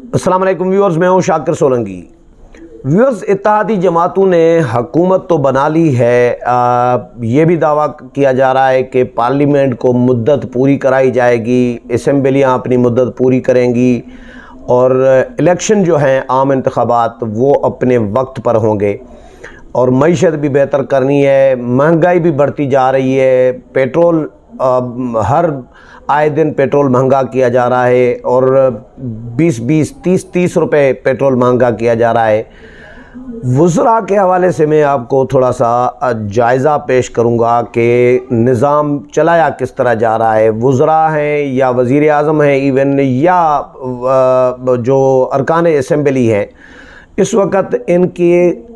अस्सलाम वालेकुम व्यूअर्स, मैं हूं शाकिर सोलंकी। व्यूअर्स, इत्तेहादी जमातों ने हुकूमत तो बना ली है। ये भी दावा किया जा रहा है कि पार्लियामेंट को मुद्दत पूरी कराई जाएगी, असम्बलियाँ अपनी मुद्दत पूरी करेंगी और इलेक्शन जो हैं आम इंतखाबात वो अपने वक्त पर होंगे और मईशत भी बेहतर करनी है। महंगाई भी बढ़ती जा रही है, पेट्रोल हर आए दिन पेट्रोल महंगा किया जा रहा है और 20-20, 30-30 रुपए पेट्रोल महंगा किया जा रहा है। वज़रा के हवाले से मैं आपको थोड़ा सा जायज़ा पेश करूँगा कि निज़ाम चलाया किस तरह जा रहा है। वज़रा हैं या वज़ीर आज़म हैं इवन, या जो अरकान असम्बली हैं, इस वक्त इनकी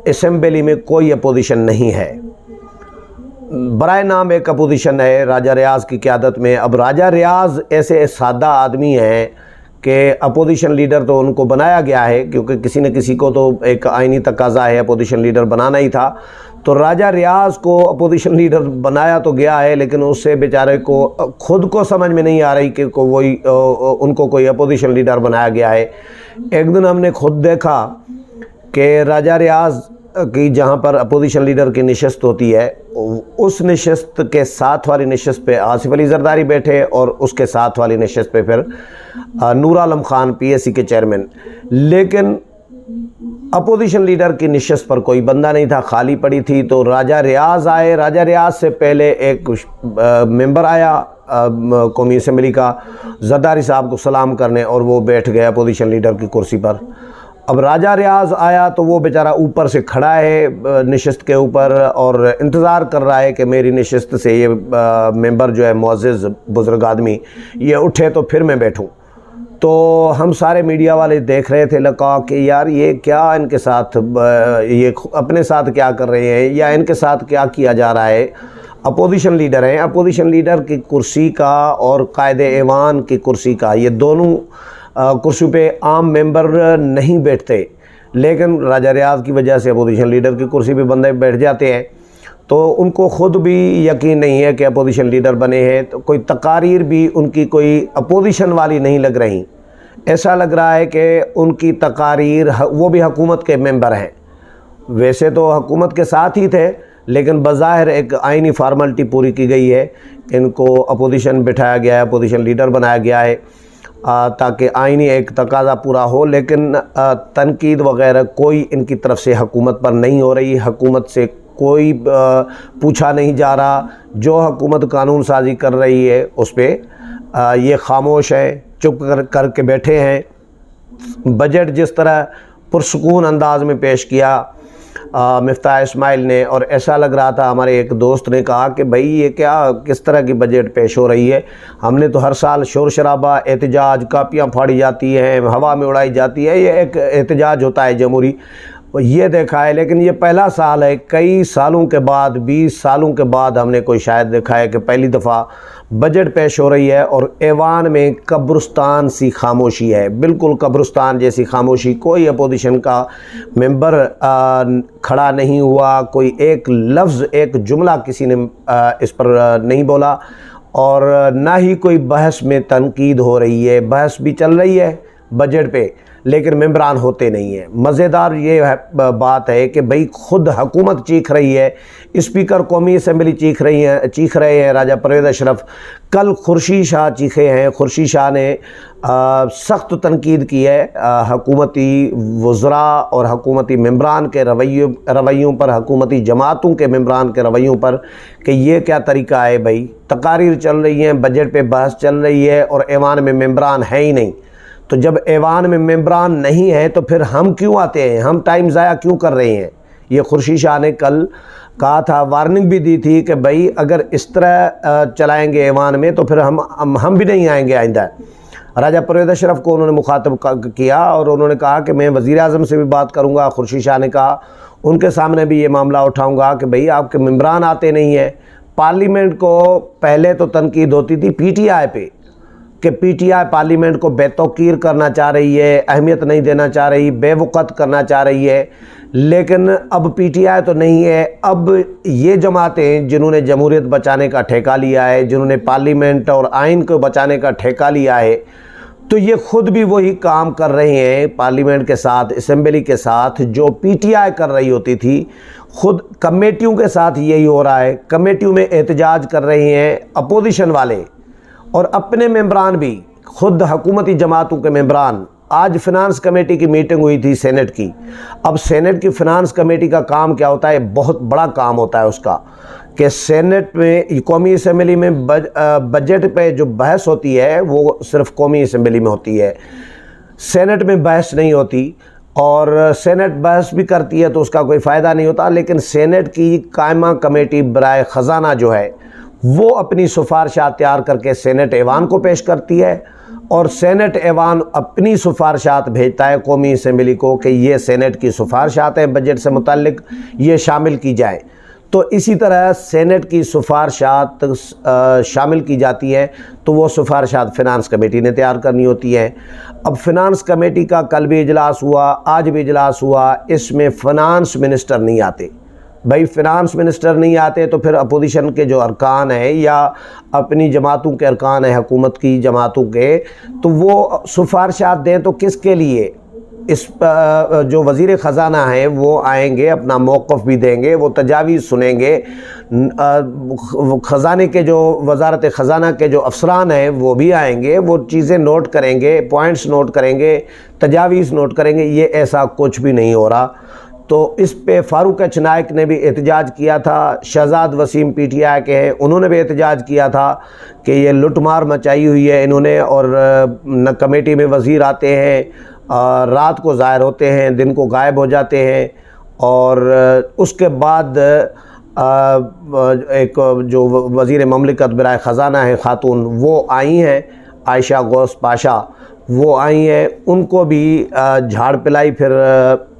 असम्बली में कोई अपोजिशन नहीं है। बराए नाम एक अपोजिशन है राजा रियाज़ की क़यादत में। अब राजा रियाज़ ऐसे सादा आदमी हैं कि अपोजिशन लीडर तो उनको बनाया गया है, क्योंकि किसी न किसी को तो एक आइनी तकाज़ा है, अपोजिशन लीडर बनाना ही था। तो राजा रियाज़ को अपोजिशन लीडर बनाया तो गया है, लेकिन उससे बेचारे को खुद को समझ में नहीं आ रही कि वही उनको कोई अपोजिशन लीडर बनाया गया है। एक दिन हमने खुद देखा कि राजा रियाज़ की जहाँ पर अपोजिशन लीडर की नशस्त होती है, उस नशस्त के साथ वाली नशस्त पे आसिफ अली जरदारी बैठे और उसके साथ वाली नशस्त पे फिर नूर आलम खान PSC के चेयरमैन। लेकिन अपोजिशन लीडर की नशस्त पर कोई बंदा नहीं था, खाली पड़ी थी। तो राजा रियाज़ आए। राजा रियाज़ से पहले एक मेंबर आया कौमी असम्बली का, जरदारी साहब को सलाम करने, और वो बैठ गया अपोजिशन लीडर की कुर्सी पर। अब राजा रियाज़ आया तो वो बेचारा ऊपर से खड़ा है नशस्त के ऊपर और इंतज़ार कर रहा है कि मेरी नशस्त से ये मेंबर जो है मुअज़्ज़ज़ बुज़ुर्ग आदमी ये उठे तो फिर मैं बैठूं। तो हम सारे मीडिया वाले देख रहे थे, लगा कि यार ये क्या इनके साथ, ये अपने साथ क्या कर रहे हैं या इनके साथ क्या किया जा रहा है। अपोजिशन लीडर हैं, अपोजिशन लीडर की कुर्सी का और कायदे ऐवान की कुर्सी का, ये दोनों कुर्सी पे आम मेंबर नहीं बैठते, लेकिन राजा रियाज़ की वजह से अपोजिशन लीडर की कुर्सी पे बंदे बैठ जाते हैं। तो उनको ख़ुद भी यकीन नहीं है कि अपोजिशन लीडर बने हैं, तो कोई तकारीर भी उनकी कोई अपोजिशन वाली नहीं लग रही। ऐसा लग रहा है कि उनकी तकारीर, वो भी हुकूमत के मेंबर हैं, वैसे तो हुकूमत के साथ ही थे, लेकिन बज़ाहिर एक आइनी फार्मेलिटी पूरी की गई है, इनको अपोजिशन बिठाया गया है, अपोजिशन लीडर बनाया गया है ताकि आइनी एक तकाज़ा पूरा हो। लेकिन तनकीद वग़ैरह कोई इनकी तरफ से हुकूमत पर नहीं हो रही, हुकूमत से कोई पूछा नहीं जा रहा। जो हुकूमत कानून साजी कर रही है उस पर ये खामोश है, चुप करके बैठे हैं। बजट जिस तरह पुरसुकून अंदाज में पेश किया मिफ्ताह इस्माइल ने, और ऐसा लग रहा था, हमारे एक दोस्त ने कहा कि भाई ये क्या, किस तरह की बजट पेश हो रही है। हमने तो हर साल शोर शराबा, एहतजाज, कापियाँ फाड़ी जाती हैं, हवा में उड़ाई जाती है, ये एक एहतजाज होता है जमहूरी, ये देखा है। लेकिन ये पहला साल है, कई सालों के बाद, 20 सालों के बाद हमने कोई शायद देखा है कि पहली दफ़ा बजट पेश हो रही है और ऐवान में कब्रिस्तान सी खामोशी है, बिल्कुल कब्रिस्तान जैसी खामोशी। कोई अपोजिशन का मेंबर खड़ा नहीं हुआ, कोई एक लफ्ज़, एक जुमला किसी ने इस पर नहीं बोला, और ना ही कोई बहस में तनकीद हो रही है। बहस भी चल रही है बजट पे, लेकिन मेंबरान होते नहीं हैं। मज़ेदार ये बात है कि भाई खुद हुकूमत चीख रही है, स्पीकर कौमी असम्बली चीख रहे हैं राजा परवेज़ अशरफ। कल खुर्शीद शाह चीखे हैं, खुर्शीद शाह ने सख्त तनकीद की है हुकूमती वज़रा और हुकूमती मेंबरान के रवैयों पर, हुकूमती जमातों के मेंबरान के रवैयों पर, कि ये क्या तरीका है भाई। तकारीर चल रही हैं, बजट पे बहस चल रही है और ऐवान में मेंबरान है ही नहीं। तो जब ऐवान में मेंबरान नहीं है तो फिर हम क्यों आते हैं, हम टाइम ज़ाया क्यों कर रहे हैं। ये खुर्शीद शाह ने कल कहा था, वार्निंग भी दी थी कि भाई अगर इस तरह चलाएंगे ऐवान में तो फिर हम भी नहीं आएंगे आइंदा। राजा परवेज़ अशरफ को उन्होंने मुखातब किया और उन्होंने कहा कि मैं वज़ीर आज़म से भी बात करूँगा। खुर्शीद शाह ने कहा उनके सामने भी ये मामला उठाऊँगा कि भाई आपके मेंबरान आते नहीं हैं। पार्लियामेंट को पहले तो तनकीद होती थी PTI पे कि PTI पार्लियामेंट को बेतौकीर करना चाह रही है, अहमियत नहीं देना चाह रही, बेवक़्त करना चाह रही है। लेकिन अब PTI तो नहीं है, अब ये जमातें जिन्होंने जमहूरियत बचाने का ठेका लिया है, जिन्होंने पार्लियामेंट और आइन को बचाने का ठेका लिया है, तो ये खुद भी वही काम कर रहे हैं पार्लियामेंट के साथ, असेंबली के साथ, जो पीटीआई कर रही होती थी। खुद कमेटियों के साथ यही हो रहा है। कमेटियों में एहतजाज कर रहे हैं अपोजिशन वाले और अपने मेंबरान भी, खुद हुकूमती जमातों के मेंबरान। आज फिनांस कमेटी की मीटिंग हुई थी सेनेट की। अब सेनेट की फिनांस कमेटी का काम क्या होता है? बहुत बड़ा काम होता है उसका, कि सेनेट में, कौमी असेंबली में बजट पे जो बहस होती है वो सिर्फ कौमी असेंबली में होती है, सेनेट में बहस नहीं होती। और सेनेट बहस भी करती है तो उसका कोई फ़ायदा नहीं होता। लेकिन सेनेट की कायमा कमेटी बराए ख़जाना जो है वो अपनी सिफारिशात तैयार करके सेनेट ऐवान को पेश करती है और सेनेट ऐवान अपनी सिफारिशात भेजता है कौमी असेंबली को कि ये सेनेट की सिफारिशात हैं बजट से मुतल्लिक, ये शामिल की जाए। तो इसी तरह सेनेट की सिफारिशात शामिल की जाती हैं तो वो सिफारिशात फिनांस कमेटी ने तैयार करनी होती है। अब फिनांस कमेटी का कल भी इजलास हुआ, आज भी इजलास हुआ, इसमें फ़िनांस मिनिस्टर नहीं आते। भाई फिनांस मिनिस्टर नहीं आते तो फिर अपोजिशन के जो अरकान हैं या अपनी जमातों के अरकान हैं, हुकूमत की जमातों के, तो वो सिफारिशात दें तो किसके लिए? इस जो वज़ीर ख़जाना हैं वो आएंगे, अपना मौक़िफ़ भी देंगे, वो तजावीज़ सुनेंगे। ख़जाने के जो वज़ारत ख़जाना के जो अफसरान हैं वो भी आएंगे, वो चीज़ें नोट करेंगे, पॉइंट्स नोट करेंगे, तजावीज़ नोट करेंगे। ये ऐसा कुछ भी नहीं हो रहा। तो इस पे फ़ारूक एच नाइक ने भी एहतजाज किया था। शहजाद वसीम पीटीआई के हैं, उन्होंने भी एहतजाज किया था कि ये लुटमार मचाई हुई है इन्होंने, और न कमेटी में वज़ीर आते हैं, रात को ज़ाहिर होते हैं, दिन को गायब हो जाते हैं। और उसके बाद एक जो वज़ीर ममलिकत बराए ख़जाना है ख़ातून, वो आई हैं, आयशा गौस पाशा, वो आई हैं। उनको भी झाड़ पिलाई फिर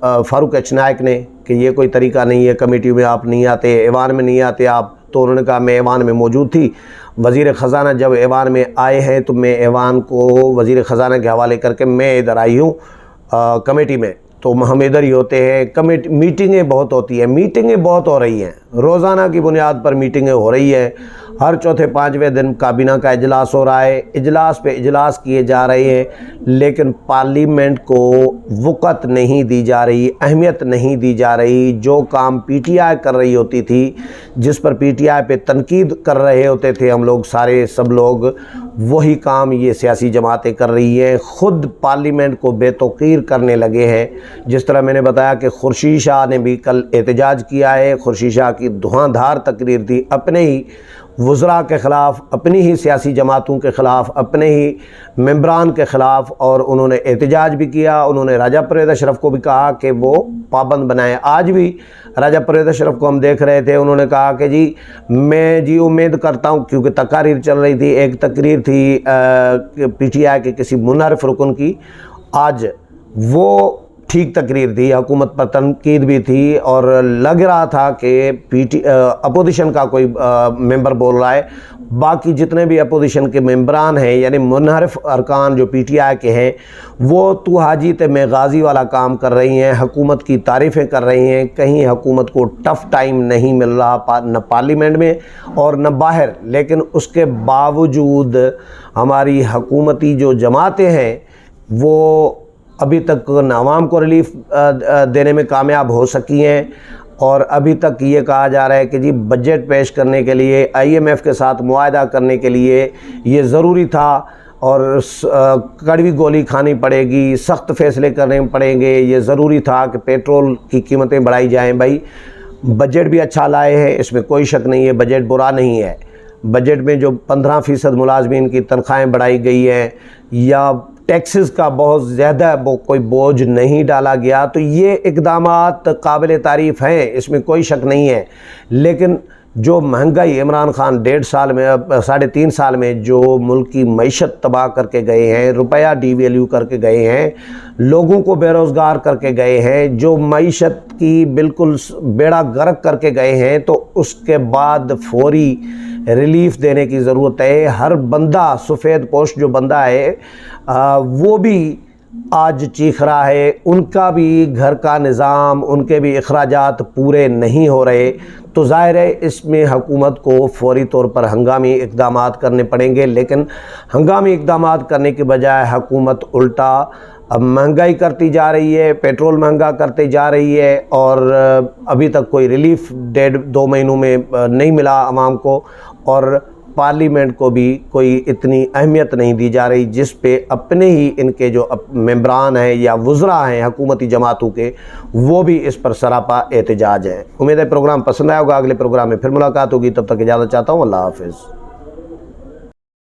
फ़ारूक एच नाइक ने कि ये कोई तरीका नहीं है, कमेटी में आप नहीं आते, ऐवान में नहीं आते आप। तो उन्होंने कहा मैं ऐवान में मौजूद थी, वज़ीर ख़जाना जब ऐवान में आए हैं तो मैं ऐवान को वज़ीर ख़जाना के हवाले करके मैं इधर आई हूँ कमेटी में, तो हम इधर ही होते हैं। कमेटी मीटिंगें बहुत होती हैं, मीटिंगें बहुत हो रही हैं, रोज़ाना की बुनियाद पर मीटिंगें हो रही हैं। हर चौथे पाँचवें दिन काबीना का इजलास हो रहा है, इजलास पे इजलास किए जा रहे हैं, लेकिन पार्लियामेंट को वक़्त नहीं दी जा रही, अहमियत नहीं दी जा रही। जो काम पीटीआई कर रही होती थी, जिस पर पीटीआई पे तनकीद कर रहे होते थे हम लोग सारे सब लोग, वही काम ये सियासी जमातें कर रही हैं। ख़ुद पार्लियामेंट को बेतौकीर करने लगे हैं। जिस तरह मैंने बताया कि खुर्शीद शाह ने भी कल एहतजाज किया है। खुर्शीद शाह की धुआंधार तकरीर थी अपने ही वज़रा के ख़िलाफ़, अपनी ही सियासी जमातों के ख़िलाफ़, अपने ही मेंबरान के ख़िलाफ़, और उन्होंने एहतजाज भी किया। उन्होंने राजा परवेज़ अशरफ को भी कहा कि वो पाबंद बनाएं। आज भी राजा परवेज़ अशरफ को हम देख रहे थे, उन्होंने कहा कि जी मैं जी उम्मीद करता हूँ, क्योंकि तकारीर चल रही थी, एक तकरीर थी पीटीआई के किसी मुनहरिफ रुकन की, आज वो ठीक तकरीर थी, हुकूमत पर तनकीद भी थी और लग रहा था कि अपोजिशन का कोई मेंबर बोल रहा है। बाकी जितने भी अपोजिशन के मेंबरान हैं, यानी मुनहरिफ अरकान जो पीटीआई के हैं, वो तू हाजी ते मैं गाजी वाला काम कर रही हैं, हुकूमत की तारीफ़ें कर रही हैं। कहीं हुकूमत को टफ़ टाइम नहीं मिल रहा, न पार्लियामेंट में और न बाहर। लेकिन उसके बावजूद हमारी हुकूमती जो जमातें हैं वो अभी तक न आवाम को रिलीफ देने में कामयाब हो सकी हैं। और अभी तक ये कहा जा रहा है कि जी बजट पेश करने के लिए, IMF के साथ मुआहदा करने के लिए ये ज़रूरी था और कड़वी गोली खानी पड़ेगी, सख्त फ़ैसले करने पड़ेंगे। ये ज़रूरी था कि पेट्रोल की कीमतें बढ़ाई जाएँ। भाई बजट भी अच्छा लाए हैं, इसमें कोई शक नहीं है, बजट बुरा नहीं है। बजट में जो 15% मुलाजमीन की तनख्वाहें बढ़ाई गई हैं या टैक्सेस का बहुत ज़्यादा कोई बोझ नहीं डाला गया, तो ये इक़दामात काबिल तारीफ़ हैं, इसमें कोई शक नहीं है। लेकिन जो महंगाई इमरान खान 1.5 साल में, 3.5 साल में जो मुल्क की मईशत तबाह करके गए हैं, रुपया डीवैल्यू करके गए हैं, लोगों को बेरोज़गार करके गए हैं, जो मईशत की बिल्कुल बेड़ा गर्क करके गए हैं, तो उसके बाद फौरी रिलीफ़ देने की ज़रूरत है। हर बंदा, सफ़ेद पोश जो बंदा है वो भी आज चीख रहा है, उनका भी घर का निज़ाम, उनके भी अखराजात पूरे नहीं हो रहे, तो ज़ाहिर है इसमें हुकूमत को फ़ौरी तौर पर हंगामी इक़दामात करने पड़ेंगे। लेकिन हंगामी इक़दामात करने के बजाय हुकूमत उल्टा अब महंगाई करती जा रही है, पेट्रोल महंगा करती जा रही है, और अभी तक कोई रिलीफ 1.5-2 महीनों में नहीं मिला आवाम को, और पार्लियामेंट को भी कोई इतनी अहमियत नहीं दी जा रही, जिस पे अपने ही इनके जो मेंबरान हैं या वज़रा हैं हुकूमती जमातों के, वो भी इस पर सरापा एहतजाज है। उम्मीद है प्रोग्राम पसंद आया होगा। अगले प्रोग्राम में फिर मुलाकात होगी, तब तक इजाज़त चाहता हूँ। अल्लाह हाफ़िज़।